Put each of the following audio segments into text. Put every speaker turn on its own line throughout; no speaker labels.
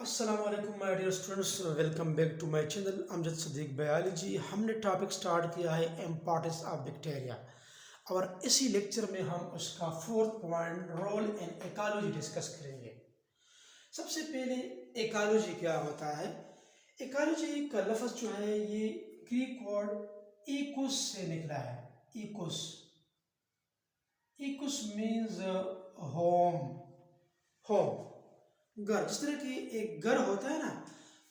अस्सलाम वालेकुम my dear students, welcome back to my channel Amjad Sadiq biology. हमने टॉपिक स्टार्ट किया है इम्पोर्टेंस ऑफ बैक्टीरिया और इसी लेक्चर में हम उसका fourth point role in ecology discuss करेंगे। सबसे पहले इकोलॉजी क्या होता है। इकोलॉजी का लफ्ज़ जो है ये ग्रीक वर्ड इकोस से निकला है। Eeco Eeco means home, home, घर। जिस तरह की एक घर होता है ना,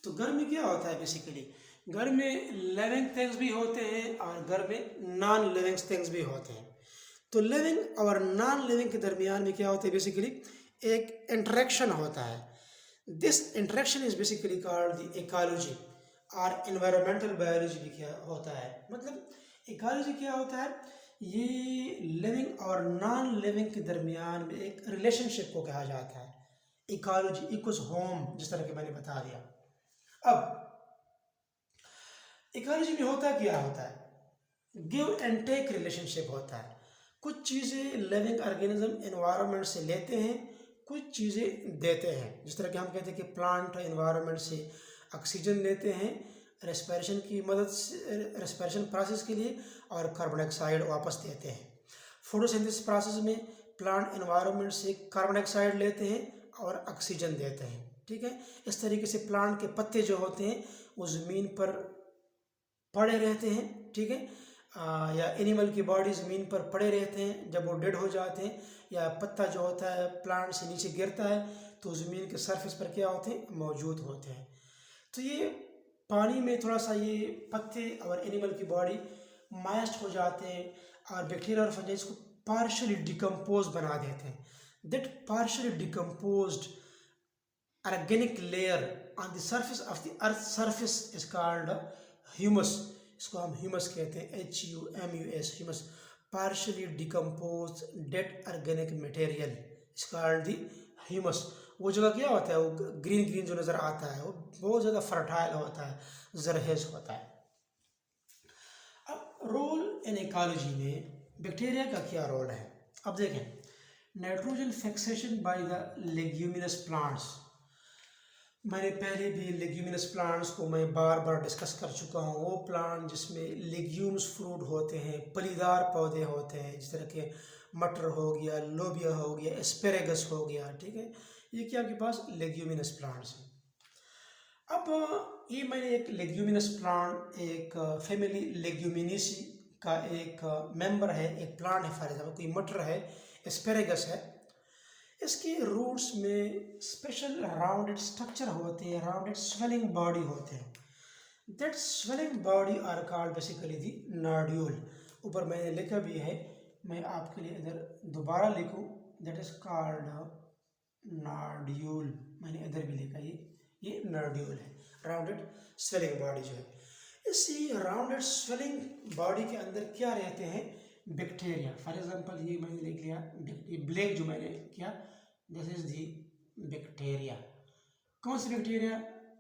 तो घर में क्या होता है बेसिकली, घर में लिविंग थिंग्स भी होते हैं और घर में नॉन लिविंग थिंग्स भी होते हैं। तो लिविंग और नॉन लिविंग के दरमियान में क्या होता है बेसिकली, एक इंटरेक्शन होता है। This interaction is basically called the ecology और एनवायरमेंटल बायोलॉजी भी क्या होता है। मतलब इकोलॉजी क्या होता है, ये लिविंग और नॉन लिविंग के दरमियान में एक रिलेशनशिप को कहा जाता है। इकोलॉजी इक्वल्स होम, जिस तरह के मैंने बता दिया। अब इकोलॉजी में होता क्या होता है, गिव एंड टेक रिलेशनशिप होता है। कुछ चीज़ें लिविंग ऑर्गेनिज्म एनवायरनमेंट से लेते हैं, कुछ चीज़ें देते हैं। जिस तरह के हम कहते हैं कि प्लांट एनवायरनमेंट से ऑक्सीजन लेते हैं रेस्पिरेशन की मदद से, रेस्पिरेशन प्रोसेस के लिए, और कार्बन डाइऑक्साइड वापस देते हैं। फोटोसिंथेसिस प्रोसेस में प्लांट एनवायरनमेंट से कार्बन डाइऑक्साइड लेते हैं और ऑक्सीजन देते हैं। ठीक है, इस तरीके से प्लांट के पत्ते जो होते हैं वो ज़मीन पर पड़े रहते हैं। ठीक है, या एनिमल की बॉडी ज़मीन पर पड़े रहते हैं जब वो डेड हो जाते हैं, या पत्ता जो होता है प्लांट से नीचे गिरता है तो ज़मीन के सरफेस पर क्या होते हैं, मौजूद होते हैं। तो ये पानी में थोड़ा सा ये पत्ते और एनिमल की बॉडी मॉइस्ट हो जाते हैं और बैक्टीरिया और फंजाई को पार्शली डिकम्पोज बना देते हैं। That partially decomposed organic layer on the surface of the earth surface is called humus। इसको हम ह्यूमस कहते हैं, HUMUS, humus. partially decomposed dead organic material is called the humus। वो जगह क्या होता है, वो ग्रीन ग्रीन जो नज़र आता है वो बहुत ज़्यादा फर्टाइल होता है, जरहेज होता है। अब रोल इन इकोलॉजी में बैक्टीरिया का क्या रोल है। अब देखें, nitrogen fixation by the leguminous plants. मैंने पहले भी लेग्यूमिनस प्लांट्स को मैं बार बार डिस्कस कर चुका हूँ। वो प्लांट जिसमें लेग्यूम्स फ्रूट होते हैं, फलीदार पौधे होते हैं, जिस तरह के मटर हो गया, लोबिया हो गया, एस्पेरेगस हो गया। ठीक है, ये क्या आपके पास लेग्यूमिनस प्लांट्स हैं। अब ये मैंने एक लेग्यूमिनस प्लांट, एक फैमिली लेग्यूमिनेसी का एक मेंबर है, एक प्लांट है। फॉर एग्जाम्पल कोई मटर है, एस्पेरेगस है, इसके रूट्स में स्पेशल राउंडेड स्ट्रक्चर होते हैं, राउंडेड स्वेलिंग बॉडी होते हैं। That swelling body are called basically the nodule. ऊपर मैंने लिखा भी है, मैं आपके लिए इधर दोबारा लिखूं, दैट इज कॉल्ड नोड्यूल। मैंने इधर भी लिखा, ये नोड्यूल है, राउंडेड स्वेलिंग बॉडी जो है। इसी राउंडेड स्वेलिंग बॉडी के अंदर क्या रहते हैं, बैक्टीरिया। फॉर एग्जांपल ये मैंने लिख लिया, ये ब्लैक जो मैंने किया, दिस इज दी बैक्टीरिया। कौन सी बैक्टीरिया,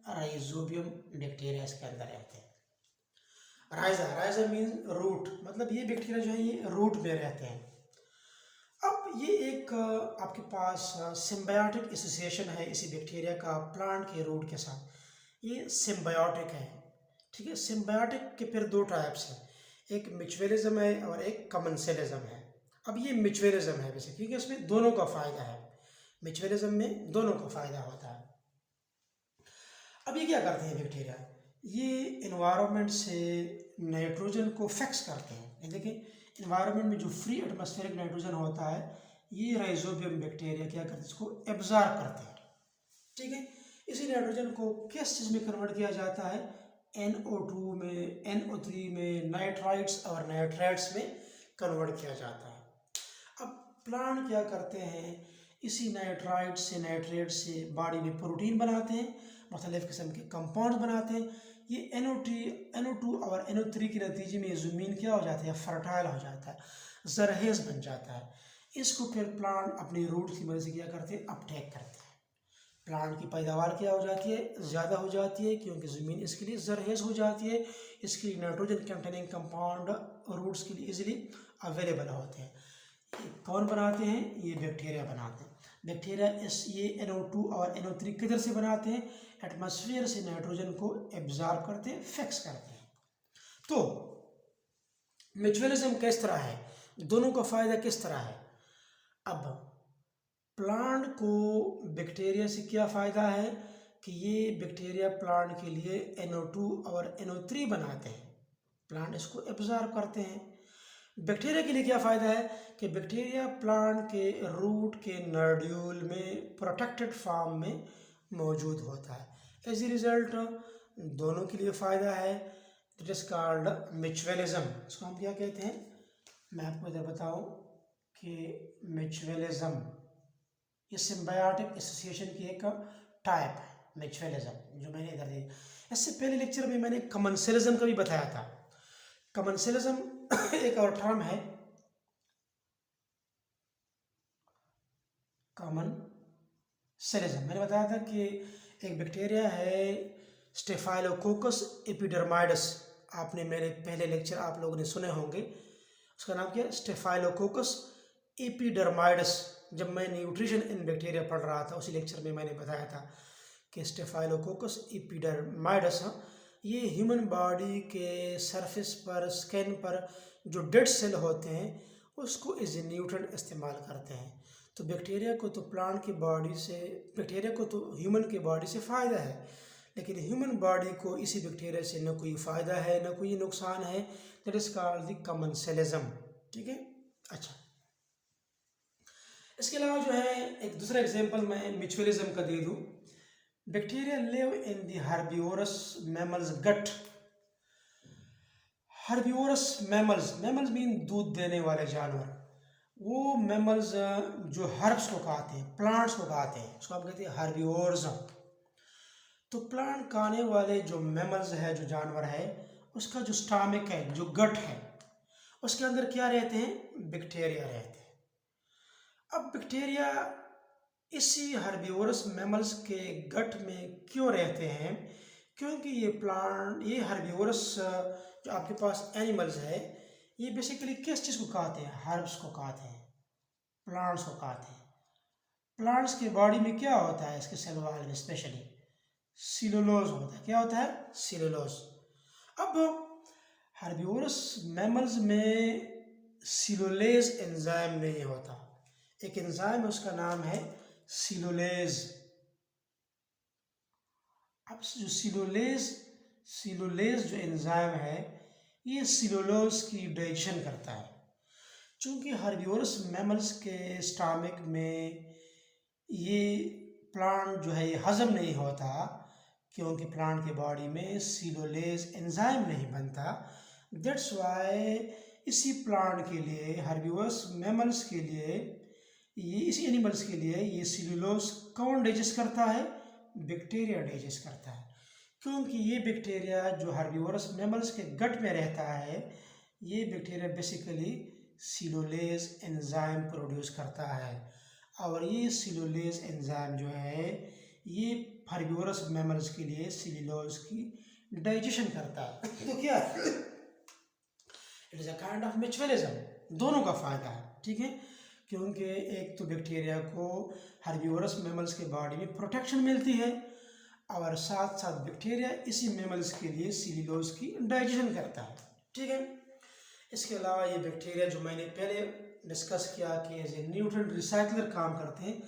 राइजोबियम बैक्टीरिया इसके अंदर रहते हैं। राइजा, राइजा मीन रूट, मतलब ये बैक्टीरिया जो है ये रूट में रहते हैं। अब ये एक आपके पास सिम्बायोटिक एसोसिएशन है इसी बैक्टीरिया का प्लांट के रूट के साथ, ये सिम्बायोटिक है। ठीक है, सिम्बायोटिक के फिर दो टाइप्स हैं, एक म्यूचुअलिज्म है और एक कमेंसलिज्म है। अब ये म्यूचुअलिज्म है वैसे, क्योंकि इसमें दोनों का फ़ायदा है। म्यूचुअलिज्म में दोनों का फ़ायदा होता है। अब ये क्या करते हैं बैक्टीरिया, ये इन्वायरमेंट से नाइट्रोजन को फिक्स करते हैं। ये देखिए, इन्वायरमेंट में जो फ्री एटमॉस्फेरिक नाइट्रोजन होता है, ये राइजोबियम बैक्टीरिया क्या करते हैं, इसको एब्जॉर्ब करते हैं। ठीक है, इसी नाइट्रोजन को किस चीज़ में कन्वर्ट किया जाता है, NO2 में, NO3 में, नाइट्राइट्स और नाइट्राइट्स में कन्वर्ट किया जाता है। अब प्लांट क्या करते हैं, इसी नाइट्राइट से, नाइट्रेट से बॉडी में प्रोटीन बनाते हैं, मुख्तलिफ़ किस्म के कंपाउंड बनाते हैं। ये NO2 और NO3 के नतीजे में ज़मीन क्या हो जाती है, फर्टाइल हो जाता है, जरहेज बन जाता है। इसको फिर प्लांट अपनी रूट की मदद से क्या करते हैं, अपटेक करते हैं। प्लांट की पैदावार क्या हो जाती है, ज़्यादा हो जाती है, क्योंकि ज़मीन इसके लिए जरहेज हो जाती है। इसके लिए नाइट्रोजन कंटेनिंग कंपाउंड रूट्स के लिए इजीली अवेलेबल होते हैं। कौन बनाते हैं, ये बैक्टीरिया बनाते हैं। बैक्टीरिया इस ये NO2 और NO3 किधर से बनाते हैं? एटमॉस्फेयर से नाइट्रोजन को एब्जॉर्ब करते हैं, फिक्स करते हैं। तो म्यूचुअलिज्म किस तरह है, दोनों का फायदा किस तरह है? अब प्लांट को बैक्टीरिया से क्या फ़ायदा है कि ये बैक्टीरिया प्लांट के लिए NO2 और NO3 बनाते हैं, प्लांट इसको एब्जॉर्ब करते हैं। बैक्टीरिया के लिए क्या फ़ायदा है कि बैक्टीरिया प्लांट के रूट के नोड्यूल में प्रोटेक्टेड फॉर्म में मौजूद होता है। एज ए रिज़ल्ट दोनों के लिए फ़ायदा है। It is called mutualism. इसको हम क्या कहते हैं, मैं आपको इधर बताऊं कि म्यूचुअलिज्म ये सिम्बायोटिक एसोसिएशन की एक टाइप है, म्यूचुअलिज्म जो मैंने इधर दी। इससे पहले लेक्चर में मैंने कमेंसलिज्म का भी बताया था। कमेंसलिज्म एक और टर्म है, कमेंसलिज्म मैंने बताया था कि एक बैक्टीरिया है स्टेफाइलोकोकस एपिडर्माइडस, आपने मेरे पहले लेक्चर आप लोगों ने सुने होंगे। उसका नाम क्या है? स्टेफाइलोकोकस एपिडर्माइडस। जब मैं न्यूट्रिशन इन बैक्टीरिया पढ़ रहा था उसी लेक्चर में मैंने बताया था कि स्टेफाइलोकोकस एपिडर्माइडस ये ह्यूमन बॉडी के सरफेस पर, स्किन पर जो डेड सेल होते हैं उसको एज ए न्यूट्रेंट इस्तेमाल करते हैं। तो बैक्टीरिया को तो प्लांट की बॉडी से, बैक्टीरिया को तो ह्यूमन की बॉडी से फ़ायदा है, लेकिन ह्यूमन बॉडी को इसी बैक्टीरिया से न कोई फ़ायदा है न कोई नुकसान है। That is called the commensalism. ठीक है, अच्छा। इसके अलावा जो है एक दूसरा एग्जांपल मैं म्यूचुअलिज्म का दे दूं। Bacteria live in the herbivorous mammals gut. Herbivorous mammals, mammals mean दूध देने वाले जानवर, वो मैमल्स जो हर्ब्स को खाते हैं, प्लांट्स को खाते हैं, उसको हम कहते हैं हर्बिवोर्स। तो प्लांट खाने वाले जो मैमल्स है, जो जानवर है, उसका जो स्टमक है, जो गट है, उसके अंदर क्या रहते हैं? बैक्टीरिया रहते हैं। अब बैक्टीरिया इसी हर्बिवोरस मैमल्स के गट में क्यों रहते हैं? क्योंकि ये प्लांट, ये हर्बिवोरस जो आपके पास एनिमल्स है, ये बेसिकली किस चीज़ को खाते हैं? हर्ब्स को खाते हैं, प्लांट्स को खाते हैं। प्लांट्स के बॉडी में क्या होता है? इसके सेल वॉल में स्पेशली सेलुलोज होता है। क्या होता है? सेलुलोज। अब हर्बिवोरस मैमल्स में सेलुलोज एंजाइम नहीं होता। एक एंजाइम है, उसका नाम है सेलुलोज। अब जो सेलुलोज जो एंजाइम है, ये सेलुलोज की डाइजेशन करता है। चूँकि हर्बिवोरस मैमल्स के स्टमक में ये प्लांट जो है ये हजम नहीं होता, क्योंकि प्लांट के बॉडी में सेलुलोज एंजाइम नहीं बनता। दैट्स वाई इसी प्लांट के लिए, हर्बिवोरस मैमल्स के लिए, ये इसी एनिमल्स के लिए ये सेलुलोज कौन डाइजेस्ट करता है? बैक्टीरिया डाइजेस्ट करता है। क्योंकि ये बैक्टीरिया जो हर्बिवोरस मैमल्स के गट में रहता है, ये bacteria basically cellulose enzyme produce करता है, और ये सेलुलोज एंजाइम जो है ये हर्बिवोरस मैमल्स के लिए सेलुलोज की डाइजेशन करता है। तो क्या it is a kind of mutualism, दोनों का फायदा है। ठीक है, क्योंकि एक तो बैक्टीरिया को हर्बिवोरस मैमल्स के बॉडी में प्रोटेक्शन मिलती है, और साथ साथ बैक्टीरिया इसी मैमल्स के लिए सेलुलोज की डाइजेशन करता है। ठीक है, इसके अलावा ये बैक्टीरिया जो मैंने पहले डिस्कस किया कि एज ए न्यूट्रिएंट रिसाइकलर काम करते हैं।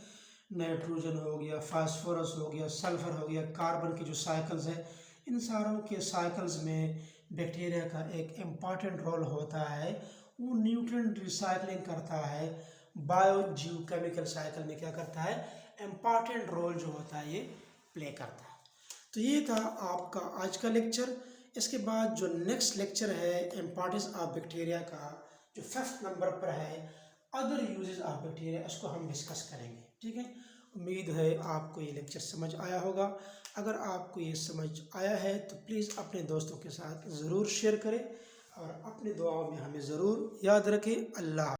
नाइट्रोजन हो गया, फास्फोरस हो गया, सल्फर हो गया, कार्बन के जो साइकिल्स हैं, इन सारों के साइकिल्स में बैक्टीरिया का एक इम्पॉर्टेंट रोल होता है। वो न्यूट्रिएंट रिसाइकलिंग करता है, बायोजियोकेमिकल साइकिल में क्या करता है? इम्पॉर्टेंट रोल जो होता है ये प्ले करता है। तो ये था आपका आज का लेक्चर। इसके बाद जो नेक्स्ट लेक्चर है इम्पॉर्टेंस ऑफ बैक्टीरिया का, जो 5th नंबर पर है, अदर यूजेस ऑफ बैक्टीरिया, इसको हम डिस्कस करेंगे। ठीक है, उम्मीद है आपको ये लेक्चर समझ आया होगा। अगर आपको ये समझ आया है तो प्लीज़ अपने दोस्तों के साथ ज़रूर शेयर करें, और अपनी दुआओं में हमें ज़रूर याद रखें। अल्लाह।